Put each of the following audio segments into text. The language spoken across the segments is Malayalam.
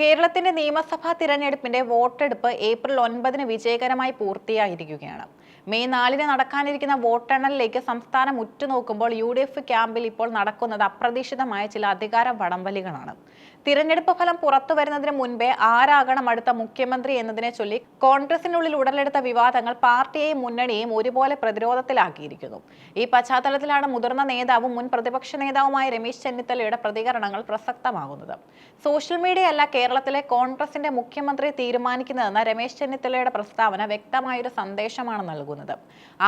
കേരളത്തിന്റെ നിയമസഭാ തിരഞ്ഞെടുപ്പിന്റെ വോട്ടെടുപ്പ് ഏപ്രിൽ 9 വിജയകരമായി പൂർത്തിയായിരിക്കുകയാണ്. മെയ് 4 നടക്കാനിരിക്കുന്ന വോട്ടെണ്ണലിലേക്ക് സംസ്ഥാനം ഉറ്റുനോക്കുമ്പോൾ UDF ക്യാമ്പിൽ ഇപ്പോൾ നടക്കുന്നത് അപ്രതീക്ഷിതമായ ചില അധികാര വടംവലികളാണ്. തിരഞ്ഞെടുപ്പ് ഫലം പുറത്തു വരുന്നതിന് മുൻപേ ആരാകണം അടുത്ത മുഖ്യമന്ത്രി എന്നതിനെ ചൊല്ലി കോൺഗ്രസിനുള്ളിൽ ഉടലെടുത്ത വിവാദങ്ങൾ പാർട്ടിയെയും മുന്നണിയെയും ഒരുപോലെ പ്രതിരോധത്തിലാക്കിയിരിക്കുന്നു. ഈ പശ്ചാത്തലത്തിലാണ് മുതിർന്ന നേതാവും മുൻ പ്രതിപക്ഷ നേതാവുമായ രമേശ് ചെന്നിത്തലയുടെ പ്രതികരണങ്ങൾ പ്രസക്തമാകുന്നത്. സോഷ്യൽ മീഡിയ അല്ല കേരളത്തിലെ കോൺഗ്രസിന്റെ മുഖ്യമന്ത്രി തീരുമാനിക്കുന്നതെന്ന രമേശ് ചെന്നിത്തലയുടെ പ്രസ്താവന വ്യക്തമായൊരു സന്ദേശമാണ് നൽകുന്നത്.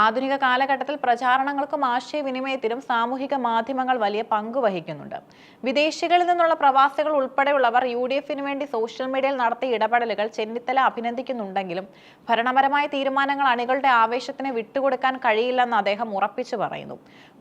ആധുനിക കാലഘട്ടത്തിൽ പ്രചാരണങ്ങൾക്കും ആശയവിനിമയത്തിനും സാമൂഹിക മാധ്യമങ്ങൾ വലിയ പങ്ക് വഹിക്കുന്നുണ്ട്. വിദേശികളിൽ നിന്നുള്ള പ്രവാസികൾ ഉൾപ്പെടെയുള്ളവർ UDFന് വേണ്ടി സോഷ്യൽ മീഡിയയിൽ നടത്തിയ ഇടപെടലുകൾ ചെന്നിത്തല അഭിനന്ദിക്കുന്നുണ്ടെങ്കിലും ഭരണപരമായ തീരുമാനങ്ങൾ അണികളുടെ ആവേശത്തിന് വിട്ടുകൊടുക്കാൻ കഴിയില്ലെന്ന് അദ്ദേഹം ഉറപ്പിച്ചു പറയുന്നു.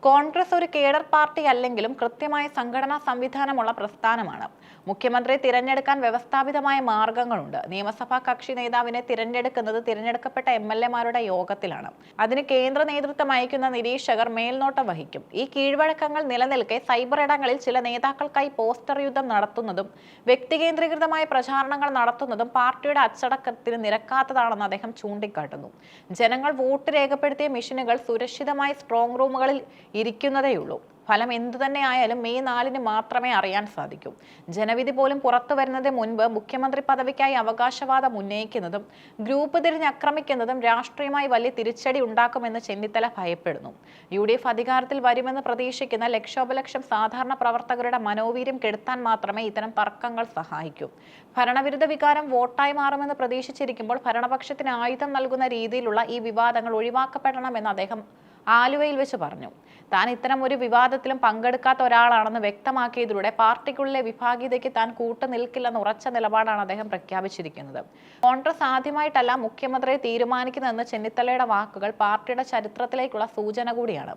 കോൺഗ്രസ് ഒരു കേഡർ പാർട്ടി അല്ലെങ്കിലും കൃത്യമായ സംഘടനാ സംവിധാനമുള്ള പ്രസ്ഥാനമാണ്. മുഖ്യമന്ത്രിയെ തിരഞ്ഞെടുക്കാൻ വ്യവസ്ഥാപിതമായ മാർഗങ്ങളുണ്ട്. നിയമസഭാ കക്ഷി നേതാവിനെ തിരഞ്ഞെടുക്കുന്നത് തിരഞ്ഞെടുക്കപ്പെട്ട MLA-മാരുടെ യോഗത്തിലാണ്. അതിന് കേന്ദ്ര നേതൃത്വം അയക്കുന്ന നിരീക്ഷകർ മേൽനോട്ടം വഹിക്കും. ഈ കീഴ്വഴക്കങ്ങൾ നിലനിൽക്കെ സൈബർ ഇടങ്ങളിൽ ചില നേതാക്കൾക്കായി പോസ്റ്റർ യുദ്ധം നടത്തുന്നതും വ്യക്തികേന്ദ്രീകൃതമായ പ്രചാരണങ്ങൾ നടത്തുന്നതും പാർട്ടിയുടെ അച്ചടക്കത്തിന് നിരക്കാത്തതാണെന്ന് അദ്ദേഹം ചൂണ്ടിക്കാട്ടുന്നു. ജനങ്ങൾ വോട്ട് രേഖപ്പെടുത്തിയ മെഷീനുകൾ സുരക്ഷിതമായി സ്ട്രോങ് റൂമുകളിൽ ഇരിക്കുന്നതേയുള്ളൂ. ഫലം എന്തുതന്നെ ആയാലും മെയ് 4 മാത്രമേ അറിയാൻ സാധിക്കൂ. ജനവിധി പോലും പുറത്തു വരുന്നതിന് മുൻപ് മുഖ്യമന്ത്രി പദവിക്കായി അവകാശവാദം ഉന്നയിക്കുന്നതും ഗ്രൂപ്പ് തിരിഞ്ഞ് ആക്രമിക്കുന്നതും രാഷ്ട്രീയമായി വലിയ തിരിച്ചടി ഉണ്ടാക്കുമെന്ന് ചെന്നിത്തല ഭയപ്പെടുന്നു. UDF അധികാരത്തിൽ വരുമെന്ന് പ്രതീക്ഷിക്കുന്ന ലക്ഷോപലക്ഷം സാധാരണ പ്രവർത്തകരുടെ മനോവീര്യം കെടുത്താൻ മാത്രമേ ഇത്തരം തർക്കങ്ങൾ സഹായിക്കൂ. ഭരണവിരുദ്ധ വികാരം വോട്ടായി മാറുമെന്ന് പ്രതീക്ഷിച്ചിരിക്കുമ്പോൾ ഭരണപക്ഷത്തിന് ആയുധം നൽകുന്ന രീതിയിലുള്ള ഈ വിവാദങ്ങൾ ഒഴിവാക്കപ്പെടണമെന്ന് അദ്ദേഹം ആലുവയിൽ വെച്ച് പറഞ്ഞു. താൻ ഇത്തരം ഒരു വിവാദത്തിലും പങ്കെടുക്കാത്ത ഒരാളാണെന്ന് വ്യക്തമാക്കിയതിലൂടെ പാർട്ടിക്കുള്ളിലെ വിഭാഗീയതയ്ക്ക് താൻ കൂട്ടുനിൽക്കില്ലെന്ന് ഉറച്ച നിലപാടാണ് അദ്ദേഹം പ്രഖ്യാപിച്ചിരിക്കുന്നത്. കോൺഗ്രസ് ആദ്യമായിട്ടല്ല മുഖ്യമന്ത്രിയെ തീരുമാനിക്കുന്നതെന്ന് ചെന്നിത്തലയുടെ വാക്കുകൾ പാർട്ടിയുടെ ചരിത്രത്തിലേക്കുള്ള സൂചന കൂടിയാണ്.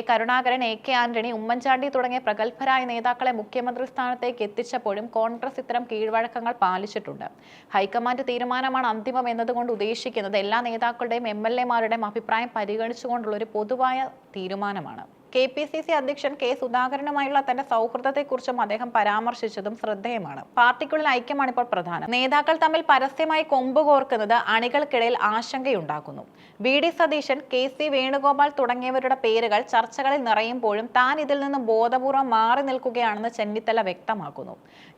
കരുണാകരൻ, AK ആന്റണി, ഉമ്മൻചാണ്ടി തുടങ്ങിയ പ്രഗത്ഭരായ നേതാക്കളെ മുഖ്യമന്ത്രി സ്ഥാനത്തേക്ക് എത്തിച്ചപ്പോഴും കോൺഗ്രസ് ഇത്തരം കീഴ്വഴക്കങ്ങൾ പാലിച്ചിട്ടുണ്ട്. ഹൈക്കമാൻഡ് തീരുമാനമാണ് അന്തിമം എന്നതുകൊണ്ട് ഉദ്ദേശിക്കുന്നത് എല്ലാ നേതാക്കളുടെയും MLA-മാരുടെയും അഭിപ്രായം പരിഗണിച്ചുകൊണ്ടുള്ള ഒരു പൊതുവായ തീരുമാനമാണ്. KPCC അധ്യക്ഷൻ K സുധാകരനുമായുള്ള തന്റെ സൗഹൃദത്തെക്കുറിച്ചും അദ്ദേഹം പരാമർശിച്ചതും ശ്രദ്ധേയമാണ്. പാർട്ടിക്കുള്ളിൽ ഐക്യമാണ് ഇപ്പോൾ പ്രധാനം. നേതാക്കൾ തമ്മിൽ പരസ്യമായി കൊമ്പ് കോർക്കുന്നത് അണികൾക്കിടയിൽ ആശങ്കയുണ്ടാക്കുന്നു. VD സതീശൻ, KC വേണുഗോപാൽ തുടങ്ങിയവരുടെ പേരുകൾ ചർച്ചകളിൽ നിറയുമ്പോഴും താൻ ഇതിൽ നിന്ന് ബോധപൂർവം മാറി നിൽക്കുകയാണെന്ന് ചെന്നിത്തല വ്യക്തമാക്കുന്നു.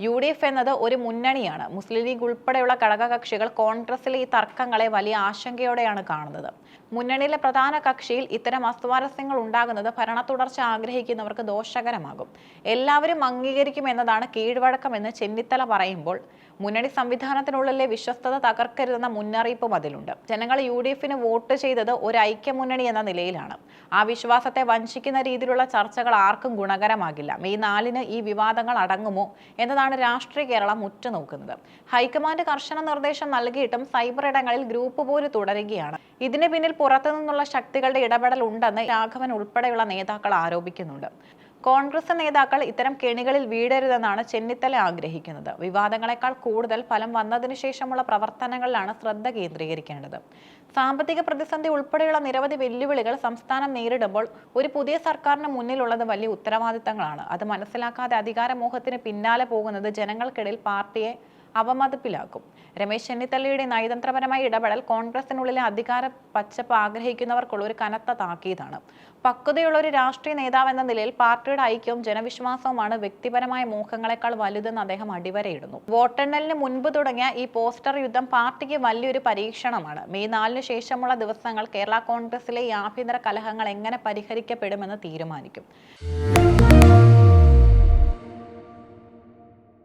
UDF എന്നത് ഒരു മുന്നണിയാണ്. മുസ്ലിം ലീഗ് ഉൾപ്പെടെയുള്ള ഘടകകക്ഷികൾ കോൺഗ്രസിലെ ഈ തർക്കങ്ങളെ വലിയ ആശങ്കയോടെയാണ് കാണുന്നത്. മുന്നണിയിലെ പ്രധാന കക്ഷിയിൽ ഇത്തരം അസ്വാരസ്യങ്ങൾ ഉണ്ടാകുന്നത് ഭരണ തുടർച്ച ആഗ്രഹിക്കുന്നവർക്ക് ദോഷകരമാകും. എല്ലാവരും അംഗീകരിക്കുമെന്നതാണ് കീഴ്വഴക്കമെന്ന് ചെന്നിത്തല പറയുമ്പോൾ മുന്നണി സംവിധാനത്തിനുള്ളിലെ വിശ്വസ്തത തകർക്കരുതെന്ന മുന്നറിയിപ്പും അതിലുണ്ട്. ജനങ്ങൾ UDFന് വോട്ട് ചെയ്തത് ഒരു ഐക്യമുന്നണി എന്ന നിലയിലാണ്. ആ വിശ്വാസത്തെ വഞ്ചിക്കുന്ന രീതിയിലുള്ള ചർച്ചകൾ ആർക്കും ഗുണകരമാകില്ല. മെയ് 4 ഈ വിവാദങ്ങൾ അടങ്ങുമോ എന്നതാണ് രാഷ്ട്രീയ കേരളം ഉറ്റുനോക്കുന്നത്. ഹൈക്കമാൻഡ് കർശന നിർദ്ദേശം നൽകിയിട്ടും സൈബർ ഇടങ്ങളിൽ ഗ്രൂപ്പ് പോര് തുടരുകയാണ്. ഇതിന് പിന്നിൽ പുറത്തുനിന്നുള്ള ശക്തികളുടെ ഇടപെടൽ ഉണ്ടെന്ന് രാഘവൻ ഉൾപ്പെടെയുള്ള നേതാക്കൾ ആരോപിക്കുന്നുണ്ട്. കോൺഗ്രസ് നേതാക്കൾ ഇത്തരം കെണികളിൽ വീഴരുതെന്നാണ് ചെന്നിത്തല ആഗ്രഹിക്കുന്നത്. വിവാദങ്ങളെക്കാൾ കൂടുതൽ ഫലം വന്നതിനു ശേഷമുള്ള പ്രവർത്തനങ്ങളിലാണ് ശ്രദ്ധ കേന്ദ്രീകരിക്കേണ്ടത്. സാമ്പത്തിക പ്രതിസന്ധി ഉൾപ്പെടെയുള്ള നിരവധി വെല്ലുവിളികൾ സംസ്ഥാനം നേരിടുമ്പോൾ ഒരു പുതിയ സർക്കാരിന് മുന്നിലുള്ളത് വലിയ ഉത്തരവാദിത്തങ്ങളാണ്. അത് മനസ്സിലാക്കാതെ അധികാരമോഹത്തിന് പിന്നാലെ പോകുന്നത് ജനങ്ങൾക്കിടയിൽ പാർട്ടിയെ അവമതിപ്പിലാക്കും. രമേശ് ചെന്നിത്തലയുടെ നയതന്ത്രപരമായ ഇടപെടൽ കോൺഗ്രസിനുള്ളിലെ അധികാര പച്ചപ്പ് ആഗ്രഹിക്കുന്നവർക്കുള്ള ഒരു കനത്ത താക്കീതാണ്. പക്വതയുള്ള ഒരു രാഷ്ട്രീയ നേതാവ് എന്ന നിലയിൽ പാർട്ടിയുടെ ഐക്യവും ജനവിശ്വാസവുമാണ് വ്യക്തിപരമായ മോഹങ്ങളെക്കാൾ വലുതെന്ന് അദ്ദേഹം അടിവരയിടുന്നു. വോട്ടെണ്ണലിന് മുൻപ് തുടങ്ങിയ ഈ പോസ്റ്റർ യുദ്ധം പാർട്ടിക്ക് വലിയൊരു പരീക്ഷണമാണ്. മെയ് 4 ശേഷമുള്ള ദിവസങ്ങൾ കേരള കോൺഗ്രസിലെ ഈ ആഭ്യന്തര കലഹങ്ങൾ എങ്ങനെ പരിഹരിക്കപ്പെടുമെന്ന് തീരുമാനിക്കും.